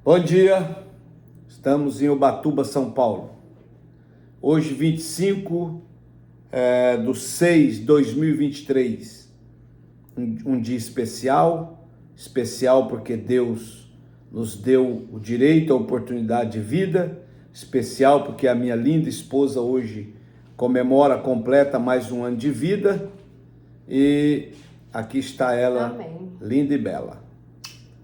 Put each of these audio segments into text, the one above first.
Bom dia, estamos em Ubatuba, São Paulo. Hoje, 25 de 6 de 2023. Um dia especial porque Deus nos deu o direito, a oportunidade de vida, especial porque a minha linda esposa hoje comemora, completa mais um ano de vida, e aqui está ela. Amém. Linda e bela.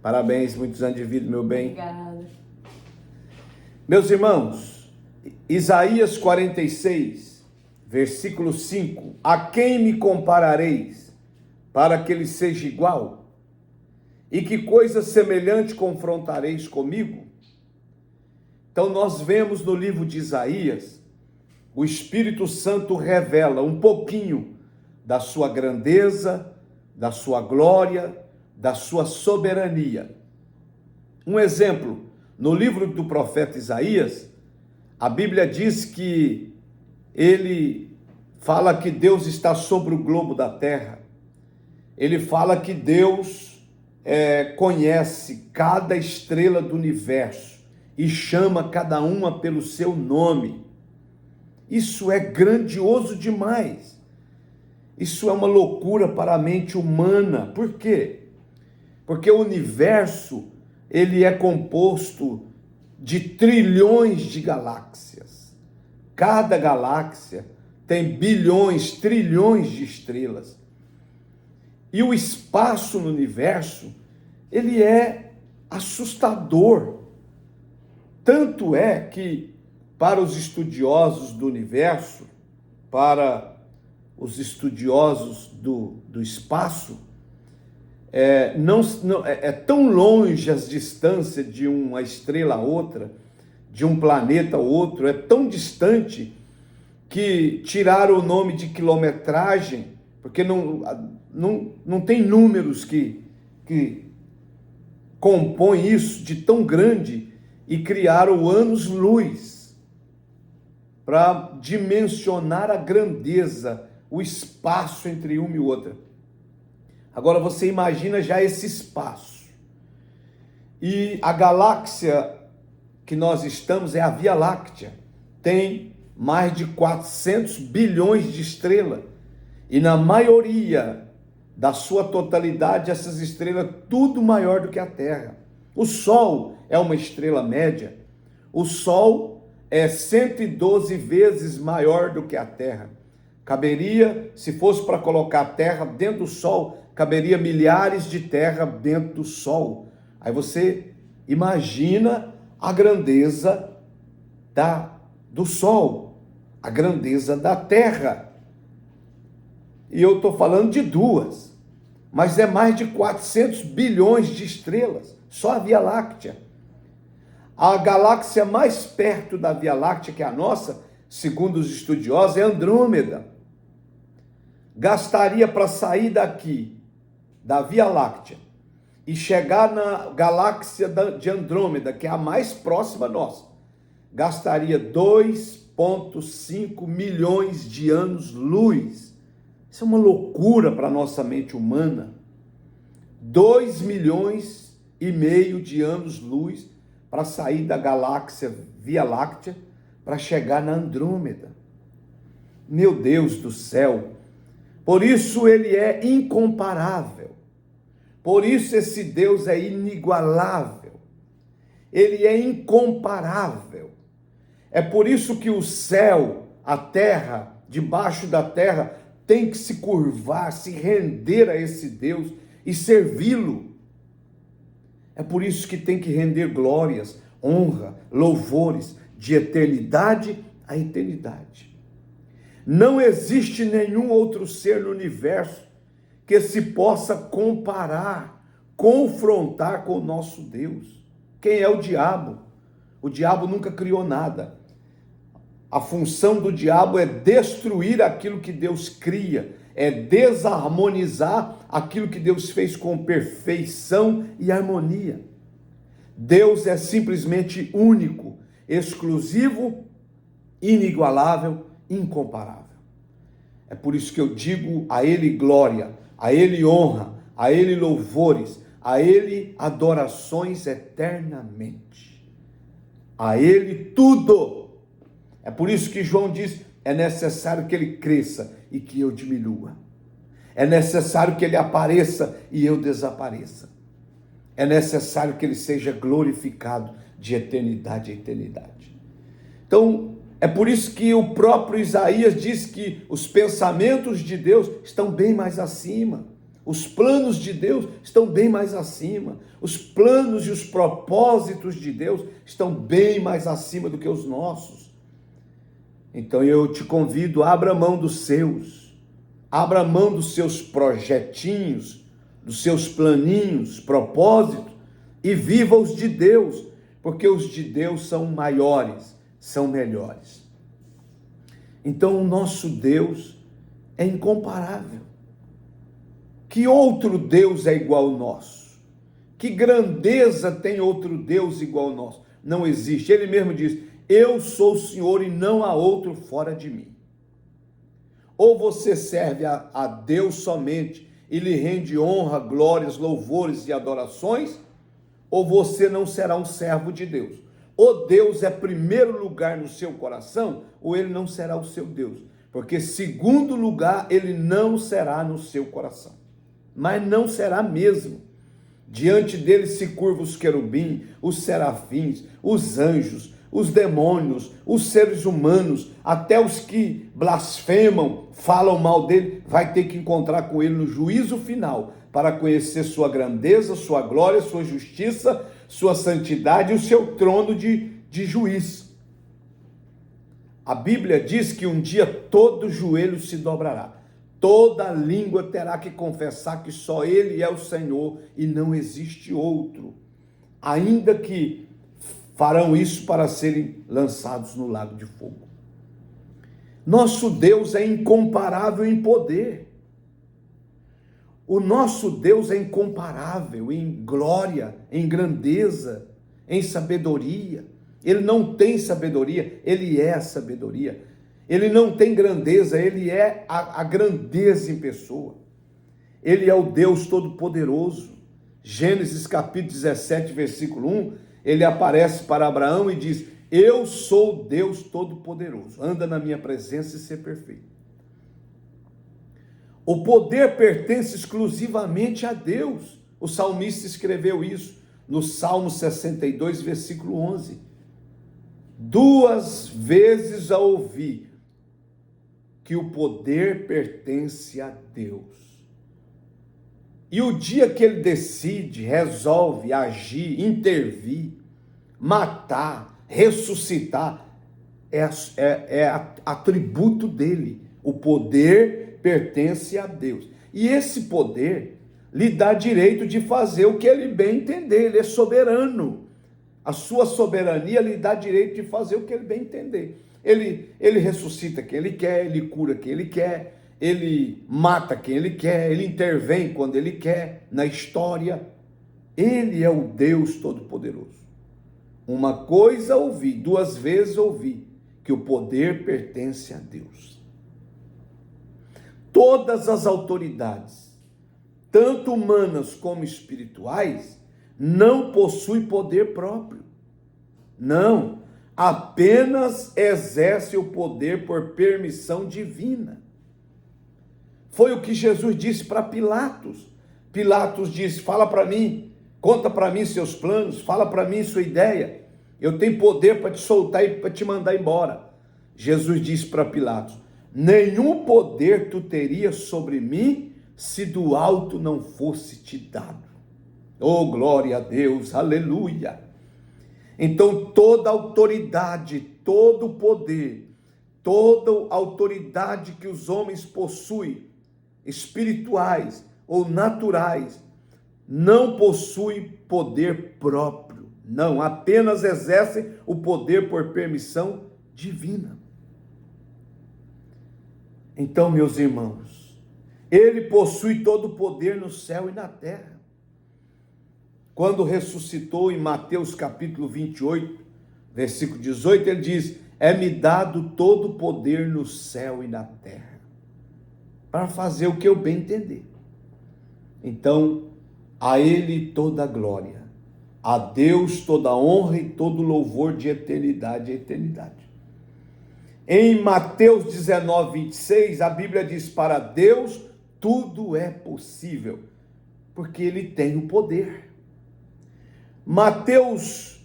Parabéns, muitos anos de vida, meu bem. Obrigada. Meus irmãos, Isaías 46, versículo 5. A quem me comparareis, para que ele seja igual? E que coisa semelhante confrontareis comigo? Então nós vemos no livro de Isaías, o Espírito Santo revela um pouquinho da sua grandeza, da sua glória, da sua soberania. Um exemplo, no livro do profeta Isaías, a Bíblia diz que ele fala que Deus está sobre o globo da terra. Ele fala que Deus conhece cada estrela do universo e chama cada uma pelo seu nome. Isso é grandioso demais. Isso é uma loucura para a mente humana. Por quê? Porque o universo, ele é composto de trilhões de galáxias. Cada galáxia tem bilhões, trilhões de estrelas. E o espaço no universo, ele é assustador. Tanto é que, para os estudiosos do universo, para os estudiosos do espaço, é tão longe as distâncias de uma estrela a outra, de um planeta a outro, é tão distante que tiraram o nome de quilometragem, porque não tem números que compõem isso de tão grande, e criaram anos-luz para dimensionar a grandeza, o espaço entre uma e outra. Agora você imagina já esse espaço. E a galáxia que nós estamos é a Via Láctea. Tem mais de 400 bilhões de estrelas. E na maioria da sua totalidade, essas estrelas tudo maior do que a Terra. O Sol é uma estrela média. O Sol é 112 vezes maior do que a Terra. Caberia, se fosse para colocar a Terra dentro do Sol, caberia milhares de terra dentro do Sol. Aí você imagina a grandeza do Sol, a grandeza da Terra. E eu estou falando de duas, mas é mais de 400 bilhões de estrelas, só a Via Láctea. A galáxia mais perto da Via Láctea, que é a nossa, segundo os estudiosos, é Andrômeda. Gastaria para sair daqui, da Via Láctea, e chegar na galáxia de Andrômeda, que é a mais próxima nossa, gastaria 2,5 milhões de anos-luz. Isso é uma loucura para a nossa mente humana. 2,5 milhões de anos-luz para sair da galáxia Via Láctea, para chegar na Andrômeda. Meu Deus do céu! Por isso ele é incomparável. Por isso esse Deus é inigualável. Ele é incomparável. É por isso que o céu, a terra, debaixo da terra, tem que se curvar, se render a esse Deus e servi-lo. É por isso que tem que render glórias, honra, louvores, de eternidade a eternidade. Não existe nenhum outro ser no universo que se possa comparar, confrontar com o nosso Deus. Quem é o diabo? O diabo nunca criou nada. A função do diabo é destruir aquilo que Deus cria, é desarmonizar aquilo que Deus fez com perfeição e harmonia. Deus é simplesmente único, exclusivo, inigualável, incomparável. É por isso que eu digo a Ele glória, a Ele honra, a Ele louvores, a Ele adorações eternamente. A Ele tudo. É por isso que João diz, é necessário que Ele cresça e que eu diminua. É necessário que Ele apareça e eu desapareça. É necessário que Ele seja glorificado de eternidade a eternidade. Então, é por isso que o próprio Isaías diz que os pensamentos de Deus estão bem mais acima. Os planos de Deus estão bem mais acima. Os planos e os propósitos de Deus estão bem mais acima do que os nossos. Então eu te convido, abra mão dos seus. Abra mão dos seus projetinhos, dos seus planinhos, propósitos, e viva os de Deus, porque os de Deus são maiores, são melhores. Então o nosso Deus é incomparável. Que outro Deus é igual ao nosso? Que grandeza tem outro Deus igual ao nosso? Não existe. Ele mesmo diz, eu sou o Senhor e não há outro fora de mim. Ou você serve a Deus somente e lhe rende honra, glórias, louvores e adorações, ou você não será um servo de Deus. Ou Deus é primeiro lugar no seu coração, ou ele não será o seu Deus. Porque segundo lugar, ele não será no seu coração. Mas não será mesmo. Diante dele se curvam os querubins, os serafins, os anjos, os demônios, os seres humanos, até os que blasfemam, falam mal dele, vai ter que encontrar com ele no juízo final, para conhecer sua grandeza, sua glória, sua justiça, sua santidade e o seu trono de juiz. A Bíblia diz que um dia todo joelho se dobrará, toda língua terá que confessar que só ele é o Senhor e não existe outro, ainda que farão isso para serem lançados no lago de fogo. Nosso Deus é incomparável em poder. O nosso Deus é incomparável em glória, em grandeza, em sabedoria. Ele não tem sabedoria, ele é a sabedoria. Ele não tem grandeza, ele é a grandeza em pessoa. Ele é o Deus Todo-Poderoso. Gênesis capítulo 17, versículo 1, ele aparece para Abraão e diz, eu sou Deus Todo-Poderoso, anda na minha presença e ser perfeito. O poder pertence exclusivamente a Deus. O salmista escreveu isso no Salmo 62, versículo 11. 2 vezes a ouvi que o poder pertence a Deus. E o dia que ele decide, resolve agir, intervir, matar, ressuscitar, é atributo dele. O poder pertence a Deus. E esse poder lhe dá direito de fazer o que ele bem entender. Ele é soberano. A sua soberania lhe dá direito de fazer o que ele bem entender. Ele ressuscita quem ele quer, ele cura quem ele quer, ele mata quem ele quer, ele intervém quando ele quer na história. Ele é o Deus Todo-Poderoso. Uma coisa ouvi, 2 vezes ouvi, que o poder pertence a Deus. Todas as autoridades, tanto humanas como espirituais, não possuem poder próprio. Não, apenas exerce o poder por permissão divina. Foi o que Jesus disse para Pilatos. Pilatos disse, fala para mim, conta para mim seus planos, fala para mim sua ideia. Eu tenho poder para te soltar e para te mandar embora. Jesus disse para Pilatos, nenhum poder tu terias sobre mim se do alto não fosse te dado. Oh, glória a Deus, aleluia. Então toda autoridade, todo poder, toda autoridade que os homens possuem, espirituais ou naturais, não possuem poder próprio, não, apenas exercem o poder por permissão divina. Então, meus irmãos, ele possui todo o poder no céu e na terra. Quando ressuscitou em Mateus capítulo 28, versículo 18, ele diz, é-me dado todo o poder no céu e na terra, para fazer o que eu bem entender. Então, A Ele toda a glória, a Deus toda a honra e todo louvor de eternidade a eternidade. Em Mateus 19, 26, a Bíblia diz: para Deus tudo é possível, porque Ele tem o poder. Mateus,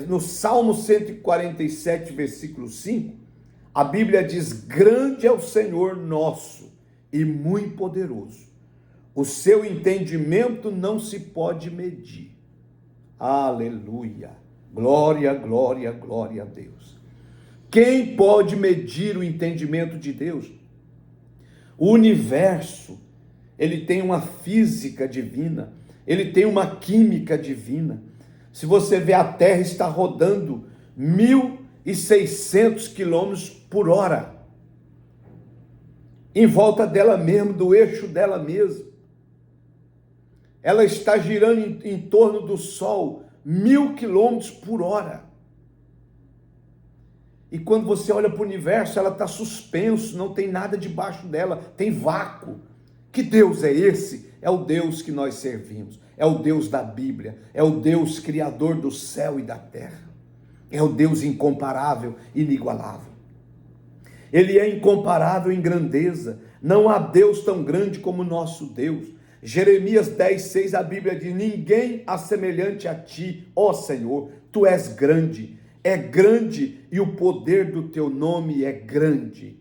no Salmo 147, versículo 5, a Bíblia diz: grande é o Senhor nosso e muito poderoso. O seu entendimento não se pode medir. Aleluia! Glória, glória, glória a Deus. Quem pode medir o entendimento de Deus? O universo, ele tem uma física divina, ele tem uma química divina. Se você vê, a Terra está rodando 1.600 quilômetros por hora, em volta dela mesma, do eixo dela mesma. Ela está girando em torno do Sol 1.000 quilômetros por hora. E quando você olha para o universo, ela está suspenso, não tem nada debaixo dela, tem vácuo. Que Deus é esse? É o Deus que nós servimos, é o Deus da Bíblia, é o Deus criador do céu e da terra, é o Deus incomparável, inigualável. Ele é incomparável em grandeza, não há Deus tão grande como o nosso Deus. Jeremias 10, 6, a Bíblia diz: ninguém há semelhante a ti, ó Senhor, tu és grande, é grande e o poder do teu nome é grande.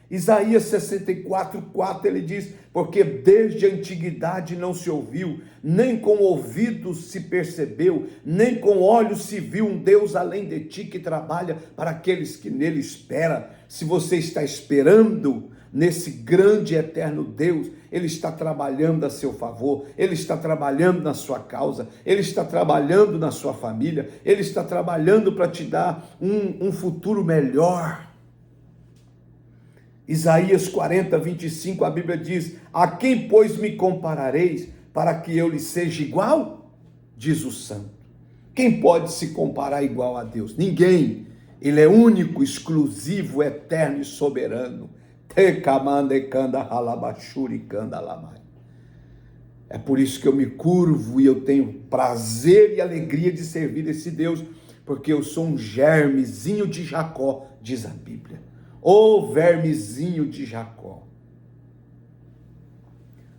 Isaías 64, 4, ele diz: porque desde a antiguidade não se ouviu, nem com ouvidos se percebeu, nem com olhos se viu um Deus além de ti que trabalha para aqueles que nele esperam. Se você está esperando nesse grande e eterno Deus, Ele está trabalhando a seu favor, Ele está trabalhando na sua causa, Ele está trabalhando na sua família, Ele está trabalhando para te dar um futuro melhor. Isaías 40, 25, a Bíblia diz: a quem, pois, me comparareis para que eu lhe seja igual? Diz o santo. Quem pode se comparar igual a Deus? Ninguém. Ele é único, exclusivo, eterno e soberano. É por isso que eu me curvo e eu tenho prazer e alegria de servir esse Deus, porque eu sou um germezinho de Jacó, diz a Bíblia. O vermezinho de Jacó.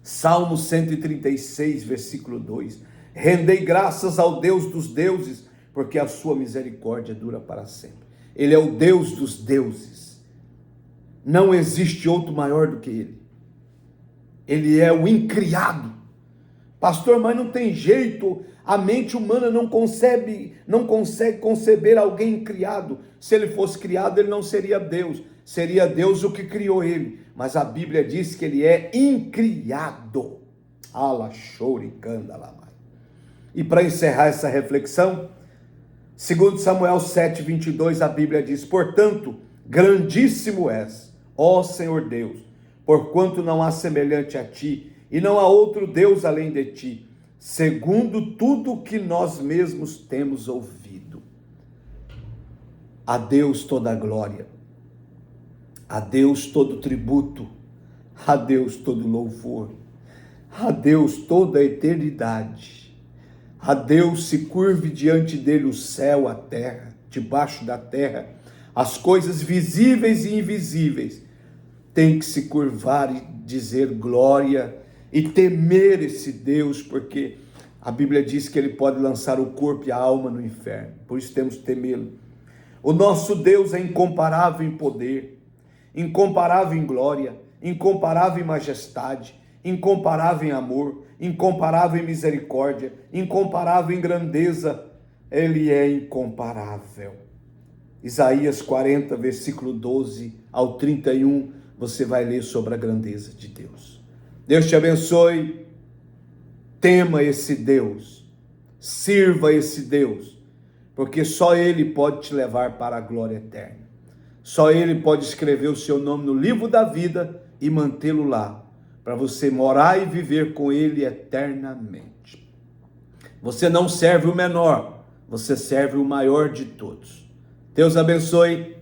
Salmo 136, versículo 2. Rendei graças ao Deus dos deuses, porque a sua misericórdia dura para sempre. Ele é o Deus dos deuses. Não existe outro maior do que Ele. Ele é o incriado. Pastor, mas não tem jeito, a mente humana não consegue conceber alguém criado. Se ele fosse criado, ele não seria Deus. Seria Deus o que criou ele. Mas a Bíblia diz que ele é incriado. E para encerrar essa reflexão, 2 Samuel 7, 22, a Bíblia diz: portanto, grandíssimo és, ó Senhor Deus, porquanto não há semelhante a ti, e não há outro Deus além de ti, segundo tudo o que nós mesmos temos ouvido. A Deus toda a glória, a Deus todo tributo, a Deus todo louvor, a Deus toda a eternidade. A Deus se curve diante dele o céu, a terra, debaixo da terra, as coisas visíveis e invisíveis, tem que se curvar e dizer glória e temer esse Deus, porque a Bíblia diz que ele pode lançar o corpo e a alma no inferno, por isso temos que temê-lo. O nosso Deus é incomparável em poder, incomparável em glória, incomparável em majestade, incomparável em amor, incomparável em misericórdia, incomparável em grandeza. Ele é incomparável. Isaías 40, versículo 12 ao 31, você vai ler sobre a grandeza de Deus. Deus te abençoe, tema esse Deus, sirva esse Deus, porque só Ele pode te levar para a glória eterna. Só Ele pode escrever o seu nome no livro da vida e mantê-lo lá, para você morar e viver com Ele eternamente. Você não serve o menor, você serve o maior de todos. Deus abençoe.